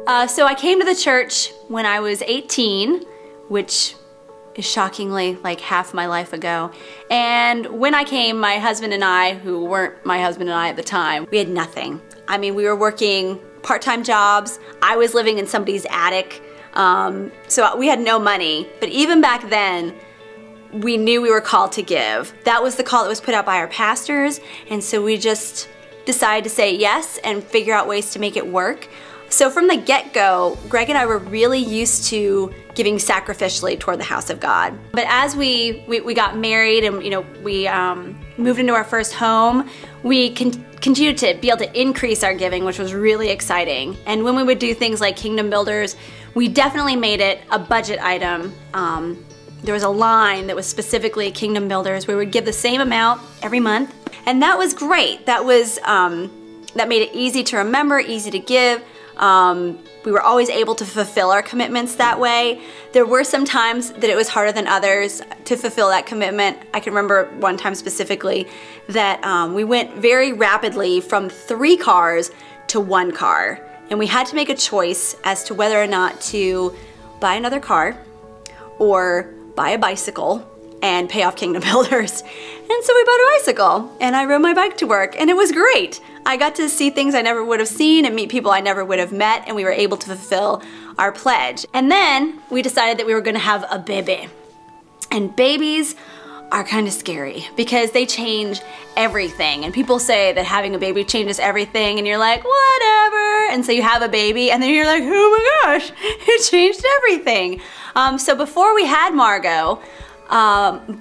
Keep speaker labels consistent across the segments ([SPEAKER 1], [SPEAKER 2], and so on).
[SPEAKER 1] So I came to the church when I was 18, which is shockingly like half my life ago. And when I came, my husband and I, who weren't my husband and I at the time, we had nothing. I mean, we were working part-time jobs. I was living in somebody's attic. So we had no money. But even back then, we knew we were called to give. That was the call that was put out by our pastors. And so we just decided to say yes and figure out ways to make it work. So from the get-go, Greg and I were really used to giving sacrificially toward the house of God. But as we got married and we moved into our first home, we continued to be able to increase our giving, which was really exciting. And when we would do things like Kingdom Builders, we definitely made it a budget item. There was a line that was specifically Kingdom Builders. We would give the same amount every month, and that was great. That was that made it easy to remember, easy to give. We were always able to fulfill our commitments that way. There were some times that it was harder than others to fulfill that commitment. I can remember one time specifically that we went very rapidly from 3 cars to 1 car. And we had to make a choice as to whether or not to buy another car or buy a bicycle and pay off Kingdom Builders. And so we bought a bicycle and I rode my bike to work, and it was great. I got to see things I never would have seen and meet people I never would have met, and we were able to fulfill our pledge. And then we decided that we were gonna have a baby. And babies are kind of scary because they change everything. And people say that having a baby changes everything, and you're like, whatever. And so you have a baby and then you're like, oh my gosh, it changed everything. So before we had Margot,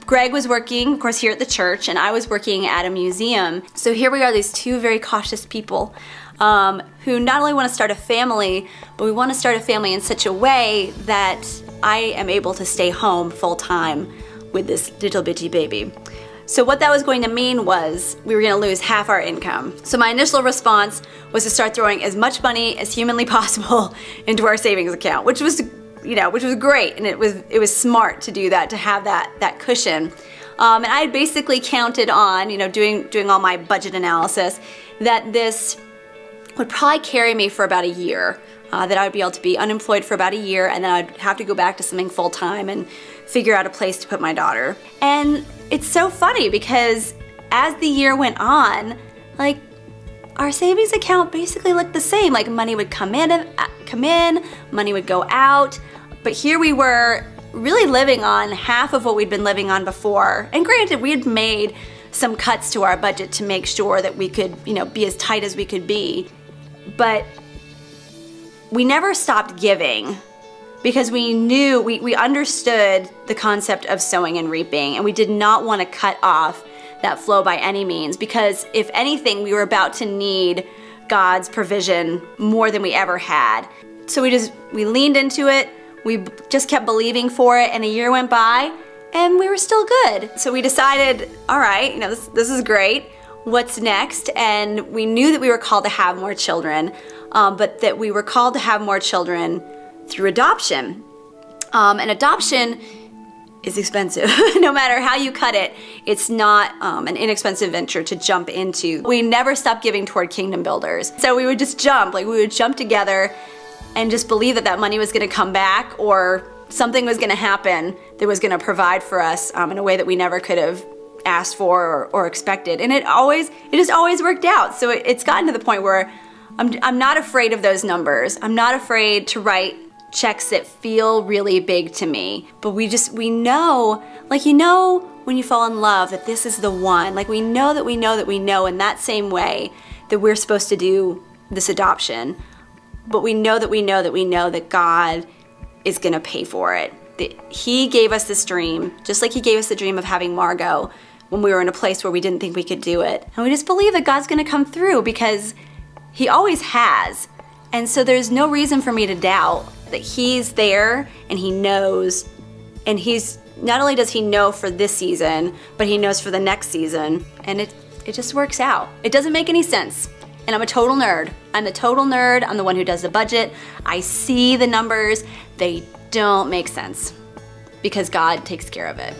[SPEAKER 1] Greg was working, of course, here at the church, and I was working at a museum. So here we are, these 2 very cautious people who not only want to start a family, but we want to start a family in such a way that I am able to stay home full time with this little bitty baby. So what that was going to mean was we were going to lose half our income. So my initial response was to start throwing as much money as humanly possible into our savings account, which was great, and it was smart to do that, to have that cushion. And I had basically counted on, doing all my budget analysis, that this would probably carry me for about a year, that I would be able to be unemployed for about a year, and then I'd have to go back to something full-time and figure out a place to put my daughter. And it's so funny because as the year went on, like, our savings account basically looked the same. Like, money would come in, money would go out. But here we were really living on half of what we'd been living on before. And granted, we had made some cuts to our budget to make sure that we could, be as tight as we could be. But we never stopped giving because we knew, we understood the concept of sowing and reaping, and we did not want to cut off that flow by any means, because if anything, we were about to need God's provision more than we ever had. So we leaned into it, we just kept believing for it, and a year went by and we were still good. So we decided, all right, this is great. What's next? And we knew that we were called to have more children, but that we were called to have more children through adoption. And adoption is expensive. No matter how you cut it, it's not an inexpensive venture to jump into. We never stopped giving toward Kingdom Builders. So we would just jump, we would jump together and just believe that money was gonna come back, or something was gonna happen that was gonna provide for us in a way that we never could have asked for or expected. And it just always worked out. So it's gotten to the point where I'm not afraid of those numbers. I'm not afraid to write checks that feel really big to me. But we know, like, when you fall in love, that this is the one. Like, we know in that same way that we're supposed to do this adoption. But we know that God is gonna pay for it. That He gave us this dream, just like He gave us the dream of having Margot when we were in a place where we didn't think we could do it. And we just believe that God's gonna come through because He always has. And so there's no reason for me to doubt that He's there and He knows. And He's, not only does He know for this season, but He knows for the next season. And it just works out. It doesn't make any sense. And I'm a total nerd. I'm the total nerd. I'm the one who does the budget. I see the numbers. They don't make sense because God takes care of it.